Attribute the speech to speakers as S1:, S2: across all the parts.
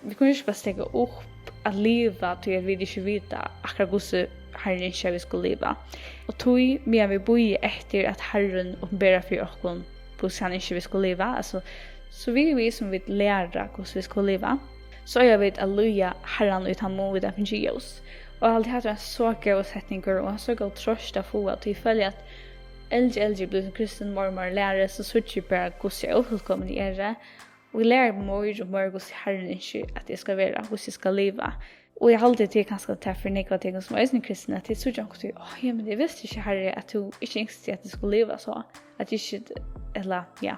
S1: Vi kunne ikke bare stikke upp att leva till att vi inte vita akkurat hur Herren inte vi skulle leva. Och tog med vi bor efter att Herren uppenbarar för oss hur han inte vi skulle leva. Alltså, så vi som vill lära hur vi skulle leva. Så jag vet att löja Herren utan mod av Jesus. Och alltid hade en så god sättningar och en så god tröst att få att följa att äldre blir som kristen mormor lärare så sutter bara hur jag ofullkommen i det. Och vi lär mer och mer hur Herren inte att det ska vara, hur jag ska leva. Och jag har alltid tyckt ganska att för negativa som är kristna att det är så jag också ja men det visste inte Herre att du inte ängstade att det skulle leva så. Att det inte, eller ja,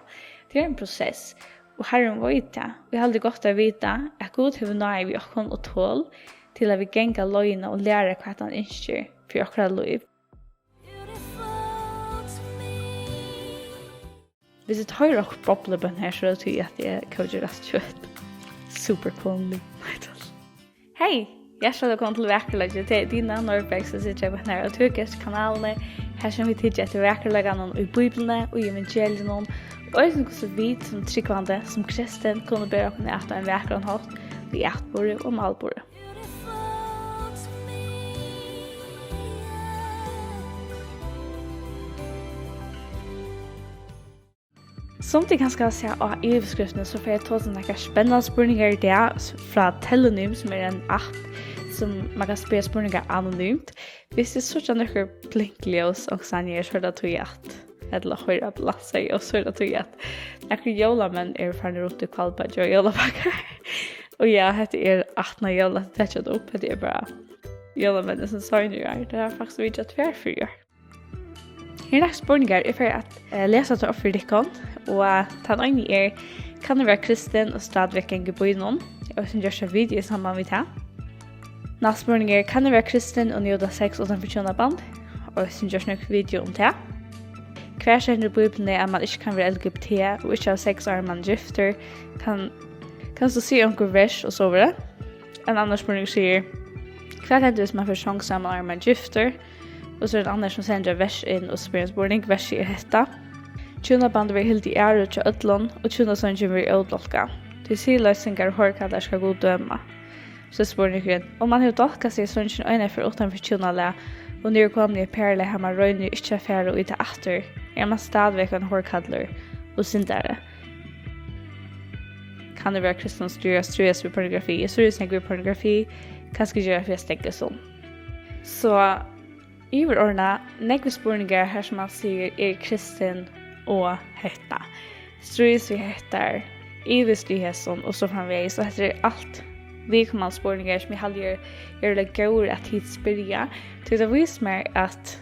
S1: det är en process. Och Herren vet det. Vi har alltid gott att veta att Gud har nöj vid oss och tål till att vi gänga lögna och lära vad han ynskir för oss liv. Hvis jeg tar også problem her, så tror jeg at jeg kører rett kjøtt. Super cool. Hei, jeg skal komme til VAKURLEIKI til dina Norberg, som sitter på denne og trykker kanalene. Her kommer vi til etter VAKURLEIKene i Bíblian og i evangelien. Og hvordan vi som tryggvande, som kristen, kunne bære oss etter en VAKURLEIKene hatt i ætbordet og malbordet. Som det kanskje se av överskriften så får jag ta sådana spännande spurningar där från Telenym som är en app som man kan spela spurningar anonymt. Hvis det så att några blinkljus och sen är så att jag eller höra blassa och så att jag några jolamän är från runt i kvalpa och jolabackar. Och ja, det är 18 jola täckat upp det är bra. Jolamän som sa nu det har faktiskt vidgat tvärfyr. Her næste spurningar er for at lese til offer dikkon, og den ene kan du være kristin og stadigvæk en gebøynon? Jeg vil gjøre en video sammen med det. Næste spurningar kan du være kristin og njóta sex utanfor kjønnaband? Og jeg vil gjøre en video om det. Hver kjenner Bibelen er at man ikke kan være LGBT og ikke ha sex og man gifter. Kan du si onker vers og så videre? En annen spurning sier, hva er det hvis man får sjans sammen og man gifter? Og så er det andre som sender vers inn og spør en spurning, vers er hetta. Kjønnabandet vil helt i ære til ødlån, og kjønnasøngen vil ødelka. Til siløsninger og hårkallar skal god døma. Så spurningen, om man har dolka seg søngen øyne for utenfor kjønnale, og nyrkomne perle har man røyne ikke affære og i det atter, er man stadigvæk en hårkallar og syndare. Kan det være kristen styres ved pornografi? Styres ved pornografi, hva skal gjøre for å stekke sånn? Så Iverordna, nekve spurningar her som man sier er kristin og hetta. Strys vi hettar, ivis vi hesson og så framvegis. Og dette er alt vi kommer spurningar som jeg halvgjør er det gøyre at hit spyrja. Til det viser meg at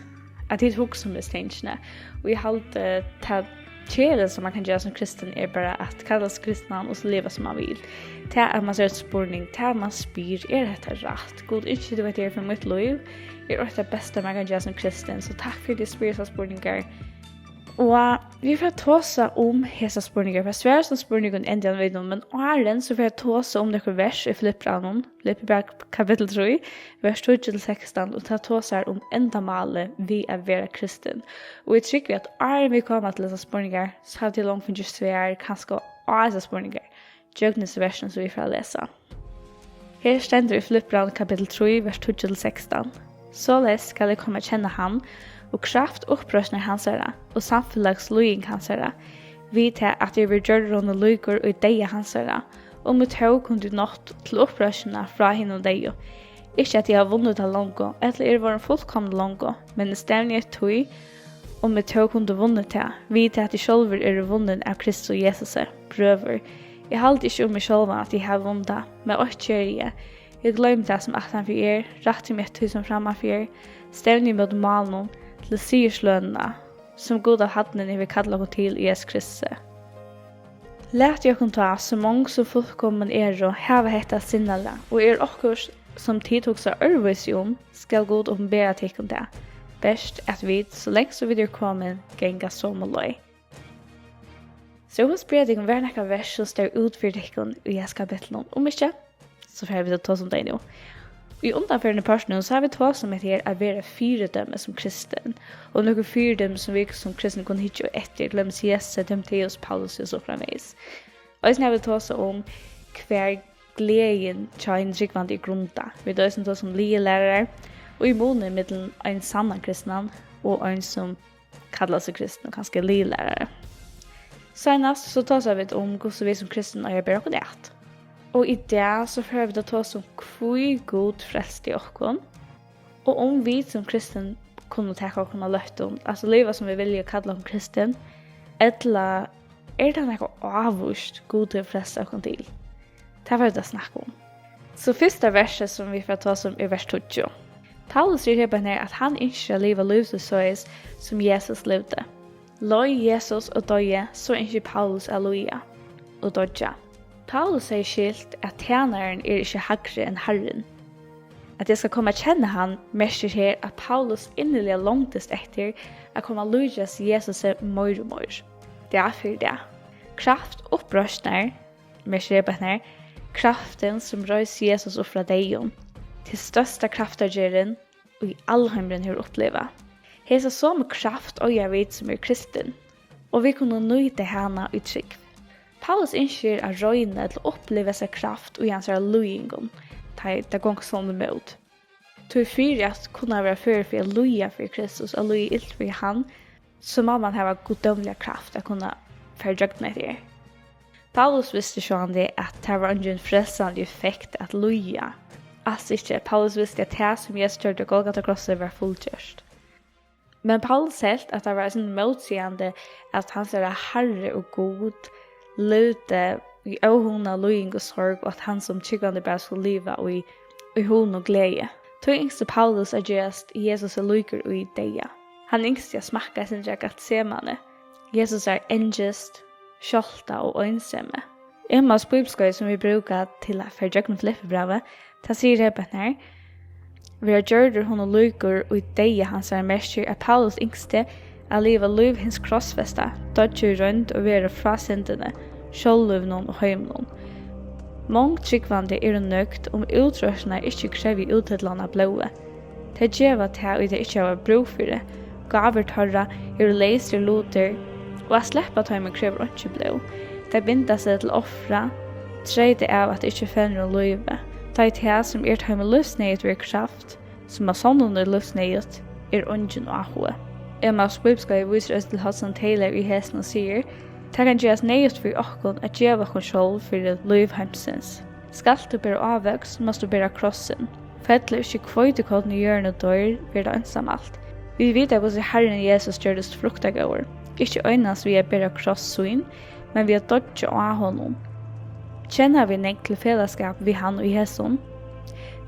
S1: hit hos om bestengene. Og jeg halvde til kjære som man kan gjøre som kristin er bare at kallas kristna og så leva som man vil. Til at man ser et spurning, til at man spyr, er dette rett? God, ikke du vet det for mitt liv. Er det bästa man kan göra som kristen. Så tack för det spirituella spurningar. Och vi får tåsa om hesa spurningar. För Svarið som spurningar ändå vid dem. Men åren så får jag tåsa om några vers i Filipbr kapitel 3, vers 2-16. Och ta tåsa om ändamålet vi är vara kristen. Och jag tycker att åren vi kommer till dessa spurningar så har det långt från just Svarið kanske av dessa spurningar. Jögnes versen som vi får läsa. Här ständer i Filipbr kapitel 3, vers 2-16. Således skal jeg komme kjenne han, og kraft opprøsner hansara, og samfunnsløying hansara, vi til at jeg vil gjøre rådne lykker og deie hansara, og mot høy kunne du nått til opprøsene fra henne og deie. Ikke at jeg har vunnet av langt, eller var en fullkomne langt, men stevnig et tog, og mot høy kunne du vunnet til, vi til at jeg selv er vunnet av Kristus og Jesus, prøver. Jeg halte ikke om meg selv at jeg har vunnet, men også gjør jeg. Jeg glemte det som 18 for rett i mitt tusen framfor, stevnig mot malen til syrslønene, som god av hattene vil kalle dere til i Jesus Kristus. Lært jeg kunne ta så mange som fullkommen og heve hette sinnele, og akkurat som tid tog seg ørvis om, skal god oppenbære til det. Best at vi, så lenge så vil dere komme, genga som og løy. Så hos predikon hver nekka vers som står ut for dere i Jesus kapitlen om ikke, så får vi ta som det nå. I undanførende personen så har vi ta som heter å være fyrdømme som kristen, og noen fyrdømme som vi som kristen kunne hitte jo etter, til Jesus, Timoteus, Paulus og så fremveis. Og så har vi ta som om hver glädjen tja en rikvand I grunda. Vi dør som lielærere, og I måned mellom en sann kristnan og en som kallar seg kristen og kanskje lielærere. Senast så tar vi om hvordan vi som kristen er bedre okkur det. Og I det så får vi da ta som hvor god frelst I okkum, og om vi som kristen kunne taka okkur løttum, altså liva som vi vilja kalla om kristen, eller det noe avvurst god til frelst okkur til. Det var det snakk om. Så første verset som vi får ta som vers 20. Paulus sier her at han ikke liva livet så som Jesus levde. Løy Jesus og døye, så ikke Paulus loja og dødja. Paulus sier skilt at tjeneren ikke hagre enn Herren. At jeg skal komme kjenne han, merker her at Paulus innerlig långtest etter at komme lujas Jesus mer og mer. Det for det. Kraft opprøstner, merker her, kraften som røys Jesus opp fra deion, til største kraftagjeren og I allheimren har oppleva. Hesa så med kraft og jeg vet som kristin, og vi kunne nøyde hana I trygg. Paulus ynskir å røyne til å oppleve seg kraft og hans løyingen, det går sånn imot. Til fyrir at kunne være fyrir for å løye for Kristus og løye ilt for han, så må man ha goddomlig kraft å kunne ferdrøgne det. Paulus visste sånn det at det var en frelsende effekt at løye. Altså ikke, Paulus visste at det som Jesus gjør det Golgata krosset var fullgjørst. Men Paulus helt at det var sånn motsigende at han ser herre og god, løte I åhona løying og sorg, og at han som tyggande bare skulle liva og I hon og glede. Tog yngste Paulus gjøst Jesus lyker og I deia. Han yngste smakka sin drekkat semane. Jesus engest, skjolta og øynsomme. Emmas bibelskøy som vi brukar til å ferdjøkne Filipbr, ta sier her, vi har gjørder hon og lyker og I deia hans merker at Paulus yngste liva liv hins krossfesta, dodger rundt og være fra syndini, sjålluvnån og høymnån. Mång tryggvande nøgt om utrørsene ikke krever uttidlene blåe. Det gjør til og det ikke var bruk for det, gaver tørre, leisere loter, og å slippe tøymen krever ikke blå. Det binder seg til offra, treide av at ikke finner å løyve. Det det som tøymen løsnøyet ved kraft, som sånn løsnøyet, ungen og ahoe. Emmas bibelskøy viser oss til Hudson Taylor I hesten og sier, det kan gjøres nøyest for okkon at gjøre kontroll for det liv heimsins. Skal du bære avvøks, må du bære krossen. Fettler ikke kvøyde kodden I hjørnet dør, blir det ensamalt. Vi vet at hvordan Herren Jesus gjør det fruktagård. Ikke øynens vi bære krossøyn, men vi dodge av honom. Kjenner vi nek til fellesskap vi han og Jesus?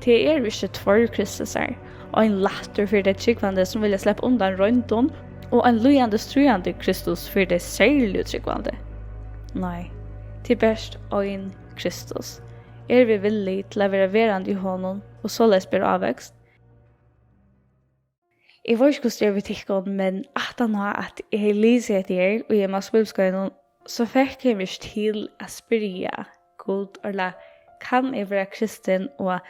S1: Det vi ikke tvær kristuser, og en latter for det tryggvande som vil slippe undan røyndom, og en lujande strujande Kristus for det seriøst tryggvande. Nei, til best øyn Kristus. Vi villig til å være verand I honom, og således blir avvekst? Jeg vet ikke hvordan vi tykker, men at han har at jeg lyser etter, og jeg må spilskøyne, så fikk jeg meg til å spørre God, eller kan jeg være kristen og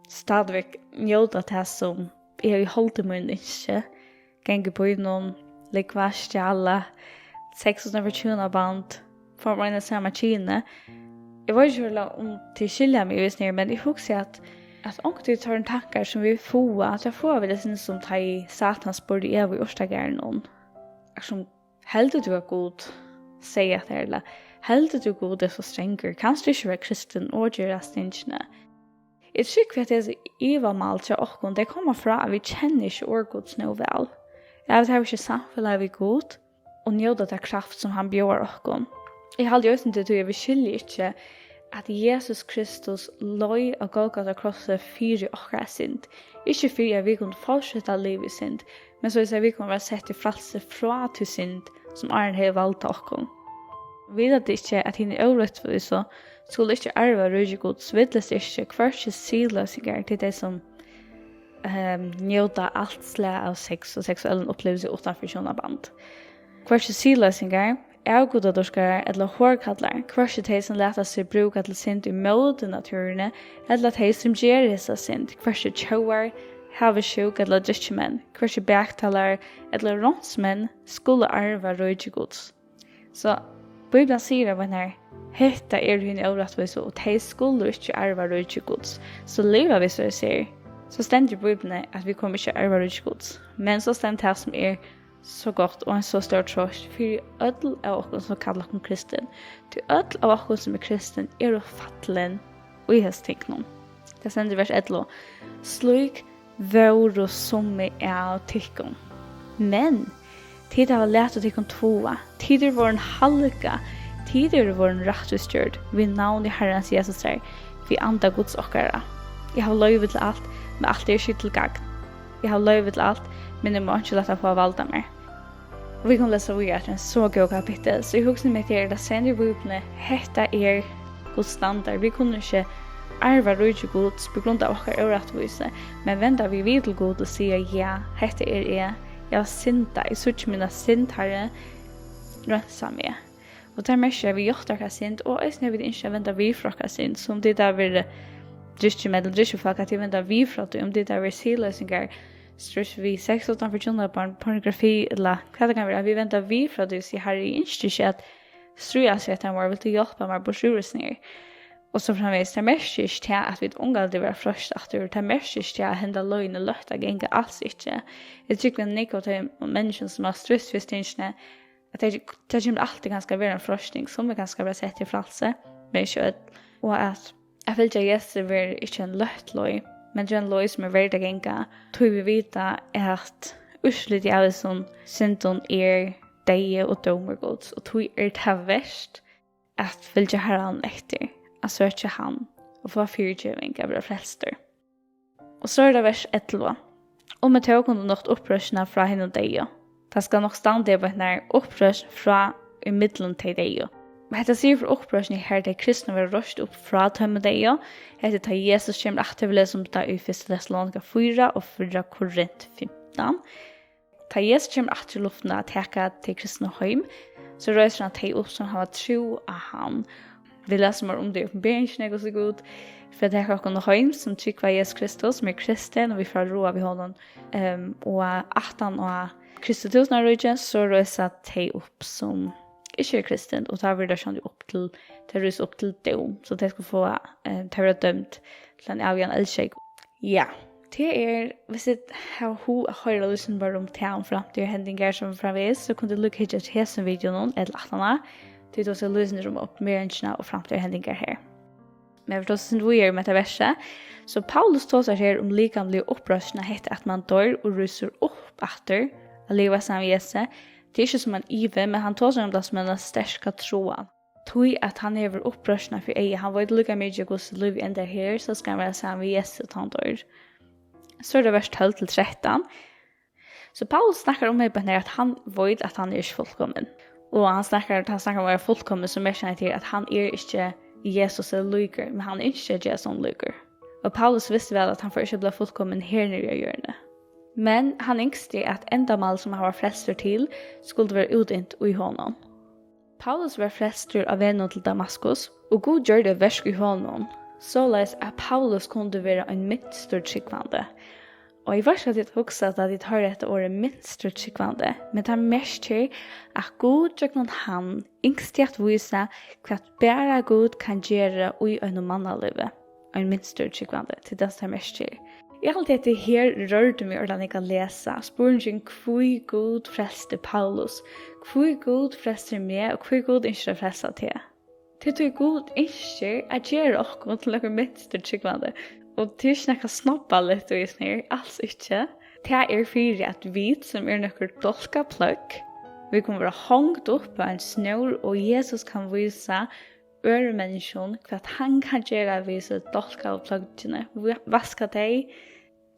S1: stadigvæk njóta det som jeg har holdt I min ikke, genge på innom, likva stjala, 620 band, for meg samme kine. Jeg var ikke om til skilja meg hvis nere, men jeg husker at ångtid tar en tankar som vi får, at jeg får vel det sin som tar I satans borde I årstageren noen. Som heldig du god, sier at det, eller heldig du god så strenger, kanskje du ikke være kristen og gjøre stingene. Jeg tror at det ivamal til okkon, det kommer fra at vi kjenner ikke årgods noe vel. Jeg vet ikke samfunnet vi god, og njóta det kraft som han bjør okkon. Jeg halde jo ikke til at vi skylder ikke at Jesus Kristus løy og Golgata krosset fyrir okkar synd. Ikke fyrir at vi kunne fortsette livet synd, men så at vi kunne være sett I frælsi fra til synd, som Arne har valgt okkon. Vi vet ikke at henne øvrigt så skulle ikke arve rydgjegods, vidles ikke hverse siløsinger til de som njóta alt slag av sex og seksuelle opplevelser utenfor kjønnaband. Hverse siløsinger, avgodadorskere eller hårkallar, hverse de som leter seg bruka til synd I møte naturene, eller de som gjør disse synd, hverse tjauar, havesjuk eller drittjemenn, hverse bektalar eller rånsmenn skulle arve rydgjegods. Så Bibeln sier av henne, hetta henne orättvisa och de skulle inte ärva rike Guds. Så liva vi så jag säger, så ständer Bibeln att vi kommer inte ärva rike Guds. Men så ständer det som så gott och en så stor tröst för öll av oss som kallar oss kristin. Till öll av oss som kristin och fattlen och i hans ting. Det ständer vers 11. Sluk våru som av tikkum. Men tid har lärt att tikkum tvåa. Tider var en halka. Tider var en rättvisstjörd. Vi navn i Herrens Jesus är. Vi anda Guds okkara. Jag har löjvet till allt, men allt är skydd till gagn. Jag har löjvet till allt, men det må inte låta få valda mig. Och vi kan läsa vidare en så god kapitel. Så jag huxar mig till det sen i Bibeln. Hetta Guds standard. Vi kunde inte arva rike Guds på grund av vår orättvisa. Men vända vi vid till Gud och säga ja, hetta jag har synda. Jag sutt mina synd herre rensa mig. Och där märker vi gjort våra synd. Och jag vill inte vända vi från våra synd. Som det där vill drickemedel, drickefolk att vända vi från det. Om det där vill silösningar. Stress vi sex utanför könnabarn, pornografi eller vad det kan vara. Vi väntar vi från det. Så här är inte att struja sig att han vill hjälpa mig på sjurusningar. Och så framvis, det märker inte till att vi unga det var först att det märker inte till att hända lögn och lögt att gänga alls inte. Jag tycker att Nico till människan som har stressfystingarna att det kommer alltid ganska vara en forskning som är ganska bra sett i frälsi med kött. Och att jag vill inte gästa är inte en lögt lögn. Men den lögn som är värd att gänga tror vi vita är att urslut i alla som syndon deje och domergods. Och tror det här värst att vilja herran efter. Att söka han och få fyrtjövning av våra frälster. Och så är det vers 11. Om jag tog kunde något upprörsna från henne och dig. Det ska nog stanna på henne upprörs från i middelen till dig. Men det säger för upprörsning här det kristna var röst upp från henne och dig. Det tar Jesus kommer aktivt som tar i 1 Thessalonika 4 och 4 Korint 15. Ta Jesus kommer aktivt luften att taka till kristna hem. Så röster han till upp som har tro av han. Vi läser mer om det i uppenbarelsen och så god. För det här kan hem som tycker Jesus Kristus som är kristen och vi får roa vid honom. Och att han och Kristus när röjen så rösa te upp som inte är kristen och tar vi det som upp till terrorist upp till dom så det ska få terrordömt till en avgång eldsjäk. Ja, det är hvis det har hur höra lyssna bara om town fram till händingar som framvis så kunde du lucka hit till hästen videon eller annat. Det är då så lyssnar de upp mer än och fram till händingar här. Men för oss som vi är med det värsta så Paulus tar sig här om likamliga upprörsna heter att man dör och ryser upp efter att leva som Jesus. Det är inte som en ive, men han tar sig om det som en stärska tråd. Tog att han är upprörsna för ej. Han var inte lika mycket Guds liv än det här så ska han vara som Jesus att han dör. Så är det vers 12-13. Så Paulus snackar om att han vet att han är inte fullkommen. Och han snackar om att vara fullkommen som är till att han är inte Jesus eller lyger, men han är inte Jesus som lyger. Och Paulus visste väl att han får inte bli fullkommen här nere i hjörnet. Men han yngste att ändamål som han var frälster till skulle vara utdömt i honom. Paulus var frälster av vännen till Damaskus, och Gud gjorde verk i honom, således att Paulus kunde vara en minster tryggvande. Og jeg var ikke at jeg også at jeg har et året minst utsikkvande, men det er mest til at Gud gjør han yngst at vise hva bare Gud kan gjøre i en mannalivet, en minst utsikkvande, til det er mest til. Jeg har alltid det her rørte meg hvordan jeg kan lese, spørsmålet hvor Gud frelste Paulus, hvor Gud frelste meg, og hvor Gud ikke frelste til. Til Gud ikke at gjøre oss til noe minst utsikkvande. Og det er ikke noe snabba litt og snir, alls ikke. Det er for at vi som er noe dolka pløgg, vi kan være hongt opp på en snor, og Jesus kan vise øremennesjon hva han kan gjøre av vise dolka og pløggene. Vaska deg,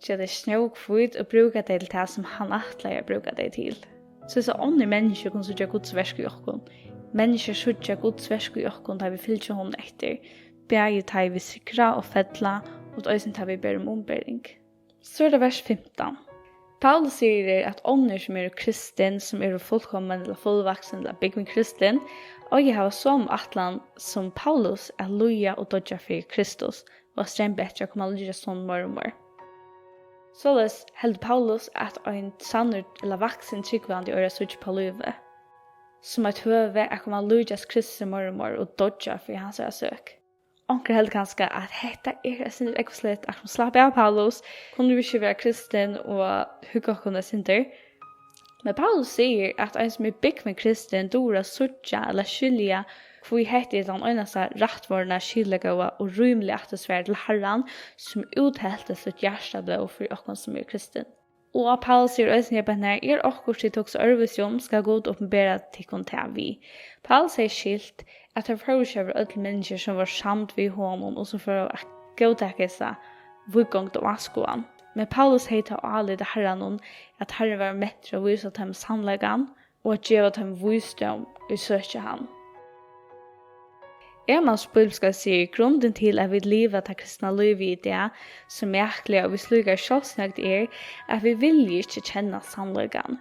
S1: gjøre det snøkvitt, og bruke det til det som han atleier bruke det til. Så andre mennesker kan sørge Guds versk i okken. Mennesker sørge Guds versk i okken, der vi fyller hånden etter. Begge tar vi sikra og fedla, og øysen tar vi ber om ombering. Så er det vers 15. Paulus sier at ånder som er kristin, som er fullkommen eller fullvaksen eller byggven kristin, og jeg har som atlan som Paulus er loja og dodja for Kristus, og strempe etter å komme loja sånn mer og mer. Således held Paulus at en sanner eller vaksen tryggvand i øra sutt på livet. som ett høve at man lujas Kristus mormor og dodja for hans søk. Onker helt ganske at dette sin ekvislet at man slapper av Paulus, kunne vi ikke være kristen og hugga kunne synder. Men Paulus sier at en som bygg med kristen dora sutja eller skylja hvor heter den øyneste rettvarende skyllegåa og rymelig atmosfære til Herren som uthelte sitt hjerteblå for oss som kristen. Og Paulus sier også på denne, okkur til tog så øvelsjom skal god åpenbære til kontakт vi. Paulus sier skilt at det forårskjøver alle mennesker som var samt ved honom og som for å godtakke seg vuggongt og askoan. Men Paulus heter alle det Herren at Herren var mettre og vise dem sannleggen og at gjøre dem visdom og søke ham. Emans bibelska sier grunden til at vi livet til kristne liv i det som merkelig og vi slukker selvsnøgt at vi viljer ikke kjenne sannleggen.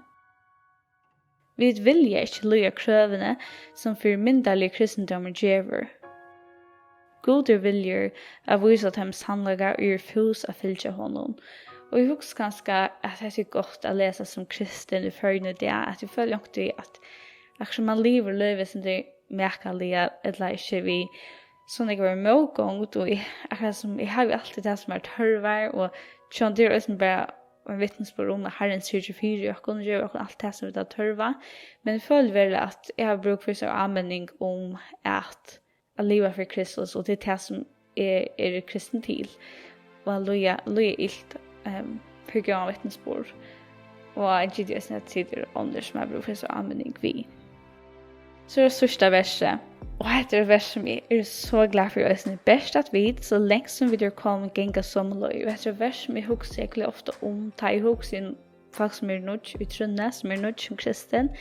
S1: Vi viljer ikke løye krøvene som for myndelige kristendommer gjør. God viljer at vise dem sannleggen og gjør fus å fylke honom. Og jeg husker ganske at det er godt å lese som kristen i førne det, at jeg føler ikke at akkurat man lever livet som det merkelige, eller ikke vi sånn jeg var målgångt, og jeg har jo alltid det som tørver, og sånn det er bare en vittnesbord om at Herren sier 24, og gjør alt det som er tørver, men jeg føler vel at jeg har brukt for seg anmenning om at livet for Kristus, og det er det som er kristen til, og løye ilt for å gjøre en vittnesbord, og jeg gir det sånn at sider under som jeg bruker for seg anmenning vi. Så det største verset, og dette er vers som jeg er så glad for å gjøre best at vi, så lenge som vi kommer genga som løy. Og dette er vers som jeg husker egentlig ofte om, da jeg husker folk som er nødt i trunnet, som er nødt som kristen,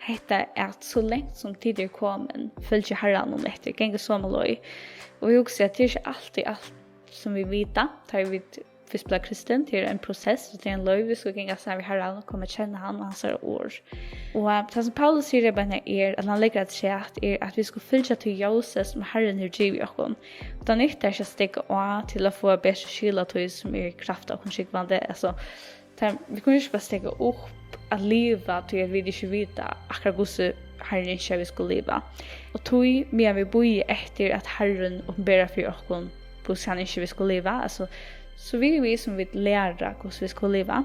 S1: heter at så lenge som tid kommer, følger Herren om dette, genga som løy. Og jeg husker at det er ikke alltid alt som vi vet, da vi hvis blir kristen, det er en prosess, det er en løy, vi skal gjenge seg ved Herren og komme og kjenne han og hans ord. Og det som Paulus sier at han legger et skjert, at vi skal fylke til Jose som Herren har givet oss. Og det nytter ikke å stikke av til å få bedre skyldetøy som er kraft av konsekvende. Vi kan ikke bare stikke opp at livet til at vi ikke vet akkurat hvordan Herren ikke vi skal leve. Og tog med vi bor etter at Herren åpenberer for oss hvordan han ikke vi skal leve, så vi som vil lære hvordan vi skal leve,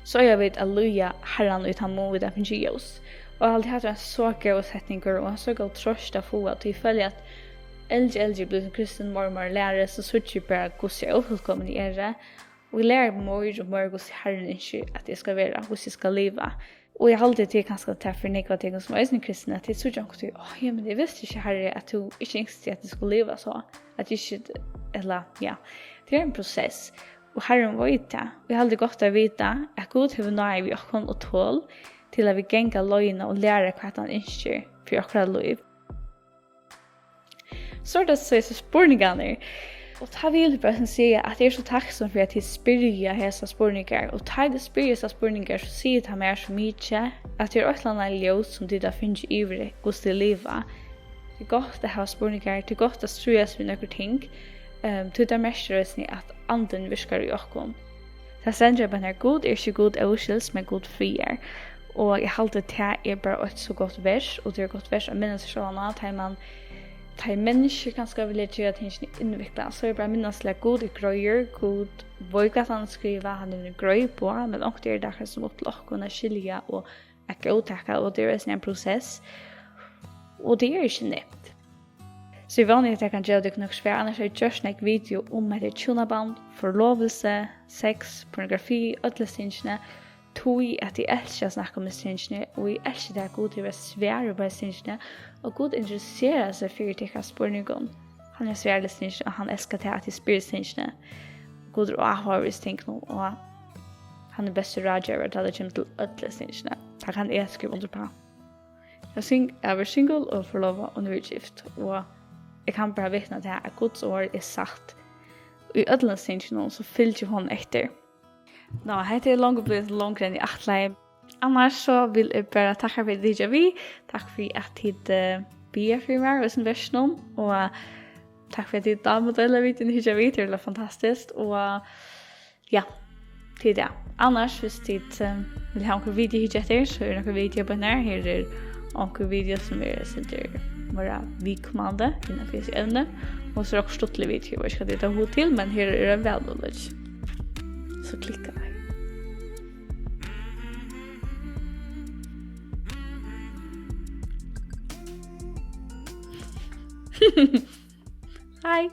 S1: så jeg vet at løye Herren ut han må videre for oss. Og alltid hadde en så gøy setninger og en så gøy trøst av få, at vi føler at eldre blir som kristen mormor lærer, så sørger vi bare hvordan jeg er oppkommen i ære, og vi lærer mer og mer hvordan Herren ønsker at jeg skal være, hvordan jeg skal leve. Og jeg har alltid til kanskje til for nekva ting som er kristne, at jeg sørger ikke til, men jeg visste ikke Herre at du ikke ønsker at jeg skal leve så, at jeg ikke, eller ja, det er en prosess. Og Herren vet det. Vi har aldri godt å vite at Gud har nøye vi åkken og tål til at vi genga løgene og lære hva han ønsker for åkere liv. Så er det så spørningene. Og da vil jeg bare si at jeg er så takksom for at jeg spyrer disse spørninger. Og da jeg spyrer disse spørninger, så sier jeg meg så mye at det er et eller annet ljøs som de da finner ivrig hos det livet. Det er godt å ha spørninger, det er godt å strøes med noen ting. Til det mest at anden virker i åkken. Det sender på denne god er ikke god avskils, men god frier. Og jeg halte det er bare et så godt vers, og det er et godt vers å minnes sånn at ta mennesker kanskje vil gjøre tingene innviklet, så er det bare minnes at god er grøyer, god våg at han skriver, han er grøy på, men også det er det som opplokker, og skilje, og ikke uttakke, og det er en prosess. Og det er ikke nett. Så jeg vanlig at jeg kan gjøre det nok svært, annars har jeg gjort en video om etter tjonaband, forlovelse, sex, pornografi, alle tingene, tog at jeg elsker å snakke om tingene, og jeg elsker det at God er svære på tingene, og God interesserer seg for å ta spørningen. Han er svære tingene, og han elsker det at jeg spyrer tingene. God er avhører tingene, og han er beste rådgjører til det kommer til alle tingene. Det kan jeg skrive under på. Jeg er single og forlovet og nygift, og jeg kan bare vittne til at Guds ord er sagt. Og i alle tingene så fyller hun etter. Nå, dette er langt blitt langere enn i atle. Annars så vil jeg bare takke for Videoið. Takk for at tid bier for meg og sin versjon. Og takk for at tid da modeller vi til Videoið. Det er fantastisk. Og ja, til det. Annars, hvis tid vil ha noen videoer etter, så er det noen videoer på denne. Her er onkel video som sitter vara vidkommande innan finns ämne och så också stuttlig video vad ska det ta hot till men här är det väl då så klicka där. Hej.